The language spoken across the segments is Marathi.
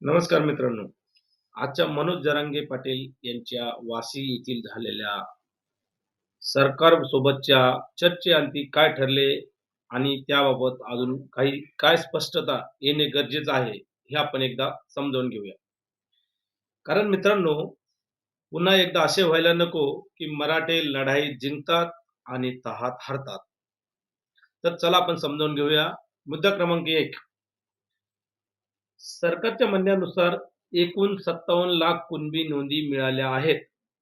नमस्कार मित्रांनो. आजच्या मनोज जरांगे पाटील यांच्या वाशी येथील झालेल्या सरकारसोबतच्या चर्चेअंती काय ठरले आणि त्याबाबत अजून काही काय स्पष्टता येणे गरजेचं आहे, हे आपण एकदा समजावून घेऊया. कारण मित्रांनो, पुन्हा एकदा असे व्हायला नको, की मराठे लढाई जिंकतात आणि तहात हारतात. तर चला आपण समजावून घेऊया. मुद्दा क्रमांक 1. सरकारच्या म्हणण्यानुसार एकूण 57 लाख कुणबी नोंदी मिळाल्या आहेत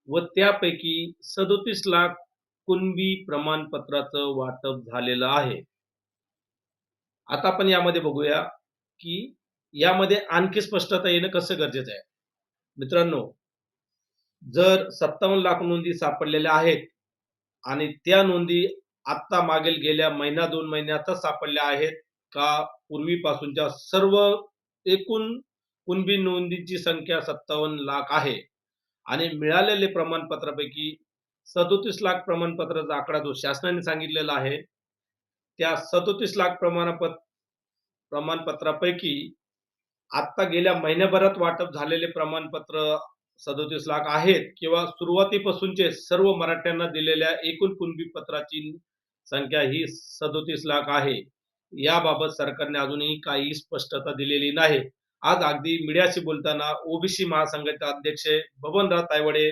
व त्यापैकी 37 लाख कुणबी प्रमाणपत्राचं वाटप झालेलं आहे. आता आपण यामध्ये बघूया, की यामध्ये आणखी स्पष्टता येणं कसं गरजेचं आहे. मित्रांनो, जर 57 लाख नोंदी सापडलेल्या आहेत आणि त्या नोंदी आत्ता मागील गेल्या महिना 2 महिन्यातच सापडल्या आहेत का पूर्वीपासूनच्या सर्व एकूण कुणबी नोंदीची संख्या 57 लाख आहे आणि मिळालेले प्रमाणपत्रापैकी 37 लाख प्रमाणपत्राचा आकडा जो शासनाने सांगितलेला आहे, त्या 37 लाख प्रमाणपत्रापैकी आत्ता गेल्या महिन्याभरात वाटप झालेले प्रमाणपत्र 37 लाख आहेत किंवा सुरुवातीपासूनचे सर्व मराठ्यांना दिलेल्या एकूण कुणबी पत्राची संख्या ही 37 लाख आहे. याबाबत सरकारने अजूनही काही स्पष्टता दिलेली नाही. आज अगदी मीडियाशी बोलताना ओबीसी महासंघाचे अध्यक्ष बबनराव तायवाडे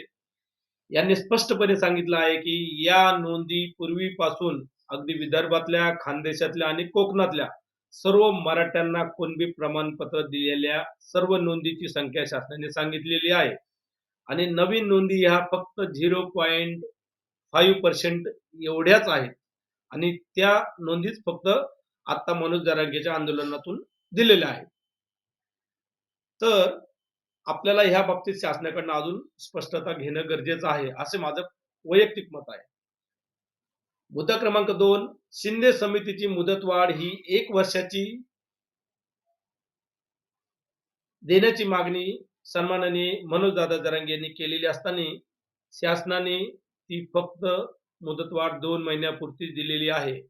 यांनी स्पष्टपणे सांगितलं आहे, की या नोंदी पूर्वीपासून अगदी विदर्भातल्या, खानदेशातल्या आणि कोकणातल्या सर्व मराठ्यांना कुणबी प्रमाणपत्र दिलेल्या सर्व नोंदीची संख्या शासनाने सांगितलेली आहे. आणि नवीन नोंदी ह्या फक्त 0.5% एवढ्याच आहेत आणि त्या नोंदीच फक्त आता मनोज जरांगेच्या आंदोलनातून दिलेल्या आहेत. तर आपल्याला ह्या बाबतीत शासनाकडून अजून स्पष्टता घेणं गरजेचं आहे, असे माझं वैयक्तिक मत आहे. मुद्दा क्रमांक 2. शिंदे समितीची मुदतवाढ ही 1 वर्षाची देण्याची मागणी सन्माननीय मनोजदादा जरांगे यांनी केलेली असताना शासनाने ती फक्त मुदतवाढ 2 महिन्यापुरती दिलेली आहे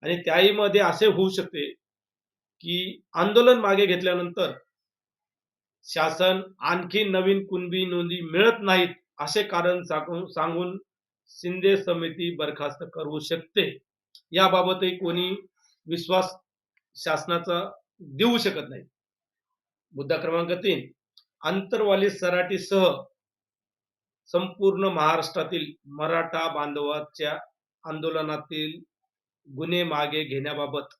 आणि त्याही मध्ये असे होऊ शकते, की आंदोलन मागे घेतल्यानंतर शासन आणखी नवीन कुणबी नोंदी मिळत नाहीत असे कारण सांगून शिंदे समिती बरखास्त करू शकते. याबाबतही कोणी विश्वास शासनाचा देऊ शकत नाही. मुद्दा क्रमांक 3. आंतरवाली सराटीसह संपूर्ण महाराष्ट्रातील मराठा बांधवांच्या आंदोलनातील गुन्हे मागे घेण्याबाबत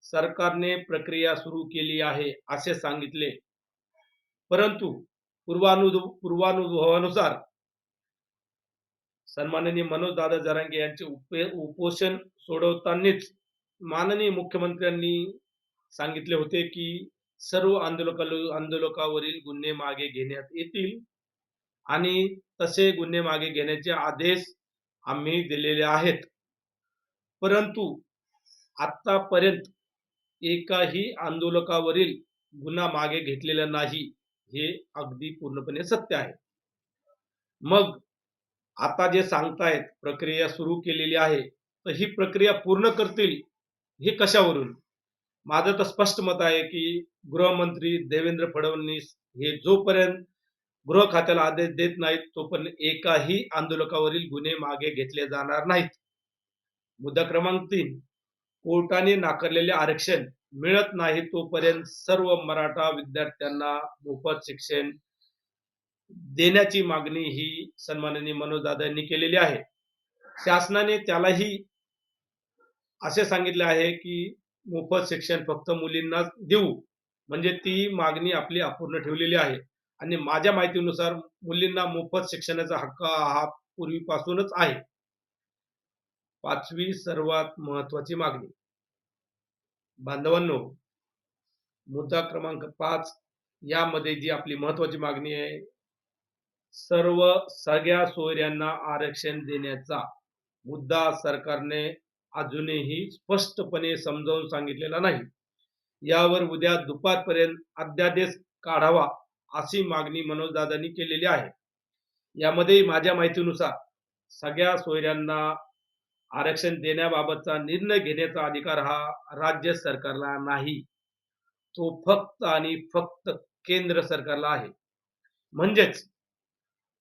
सरकारने प्रक्रिया सुरू केली आहे असे सांगितले. परंतु पूर्वानुभवानुसार सन्माननीय मनोजदादा जरांगे यांचे उपोषण सोडवतानाच माननीय मुख्यमंत्र्यांनी सांगितले होते, की सर्व आंदोलकावरील गुन्हे मागे घेण्यात येतील आणि तसे गुन्हे मागे घेण्याचे आदेश आम्ही दिलेले आहेत. परंतु आतापर्यंत एकाही आंदोलकावरील गुन्हा मागे घेतलेला नाही, हे अगदी पूर्णपणे सत्य आहे. मग आता जे सांगतायत प्रक्रिया सुरू केलेली आहे, तर ही प्रक्रिया पूर्ण करतील हे कशावरून? माझं तर स्पष्ट मत आहे, की गृहमंत्री देवेंद्र फडणवीस हे जोपर्यंत गृह खात्याला आदेश देत नाहीत, तोपर्यंत एकाही आंदोलकावरील गुन्हे मागे घेतले जाणार नाहीत. मुद्दा क्रमांक 3. कोर्टाने नाकारलेले आरक्षण मिळत नाही तोपर्यंत सर्व मराठा विद्यार्थ्यांना मोफत शिक्षण देण्याची मागणी ही सन्माननीय मनोजदादा यांनी केलेली आहे. शासनाने त्यालाही असे सांगितले आहे, की मोफत शिक्षण फक्त मुलींनाच देऊ, म्हणजे ती मागणी आपली अपूर्ण ठेवलेली आहे आणि माझ्या माहितीनुसार मुलींना मोफत शिक्षणाचा हक्क हा पूर्वीपासूनच आहे. 5वी सर्वात महत्वाची मागणी. बांधवांनो, मुद्दा क्रमांक 5 यामध्ये जी आपली महत्वाची मागणी आहे, सगळ्या सोयऱ्यांना आरक्षण देण्याचा मुद्दा सरकारने अजूनही स्पष्टपणे समजावून सांगितलेला नाही. यावर उद्या दुपारपर्यंत अध्यादेश काढावा अशी मागणी मनोजदादांनी केलेली आहे. यामध्ये माझ्या माहितीनुसार सगळ्या सोयऱ्यांना आरक्षण देण्याबाबतचा निर्णय घेण्याचा अधिकार हा राज्य सरकारला नाही. तो फक्त आणि फक्त केंद्र सरकारला आहे. म्हणजेच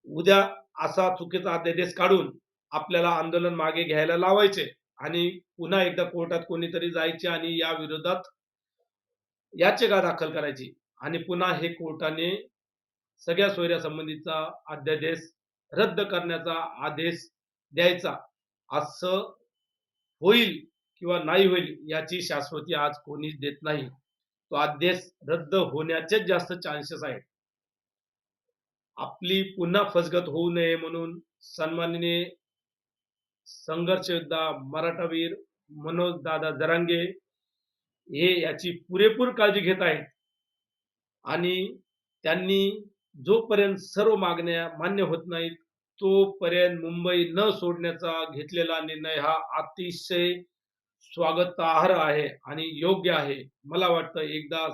उद्या असा चुकीचा अध्यादेश काढून आपल्याला आंदोलन मागे घ्यायला लावायचे आणि पुन्हा एकदा कोर्टात कोणीतरी जायचे आणि या विरोधात याचिका दाखल करायची आणि पुन्हा हे कोर्टाने सगळ्या सोयऱ्यासंबंधीचा अध्यादेश रद्द करण्याचा आदेश द्यायचा. असं होईल किंवा नाही होईल याची शाश्वती आज कोणीच देत नाही. तो आदेश रद्द होण्याचेच जास्त चान्सेस आहेत. आपली पुन्हा फसगत होऊ नये म्हणून सन्माननीय संघर्ष योद्धा मराठावीर मनोजदादा जरांगे हे याची पुरेपूर काळजी घेत आहेत आणि त्यांनी जोपर्यंत सर्व मागण्या मान्य होत नाहीत, तोपर्यंत मुंबई न सोडण्याचा घेतलेला निर्णय हा अतिशय स्वागतार्ह आहे आणि योग्य आहे. मला वाटतं एकदा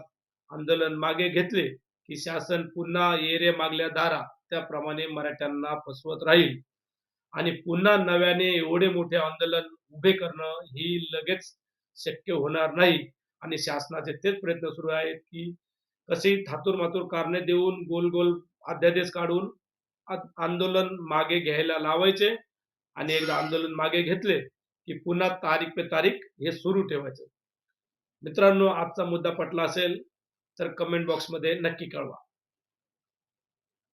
आंदोलन मागे घेतले, की शासन पुन्हा येरे मागल्या दारा त्याप्रमाणे मराठ्यांना फसवत राहील आणि पुन्हा नव्याने एवढे मोठे आंदोलन उभे करणं ही लगेच शक्य होणार नाही आणि शासनाचे तेच प्रयत्न सुरू आहेत, की कशी थातूर-मातूर कारणे देऊन गोल-गोल अध्यादेश काढून आंदोलन मागे घ्यायला लावायचे आणि एकदा आंदोलन मागे घेतले, की पुन्हा तारीख पे तारीख हे सुरू ठेवायचं. मित्रांनो, आजचा मुद्दा पटला असेल तर कमेंट बॉक्समध्ये नक्की कळवा.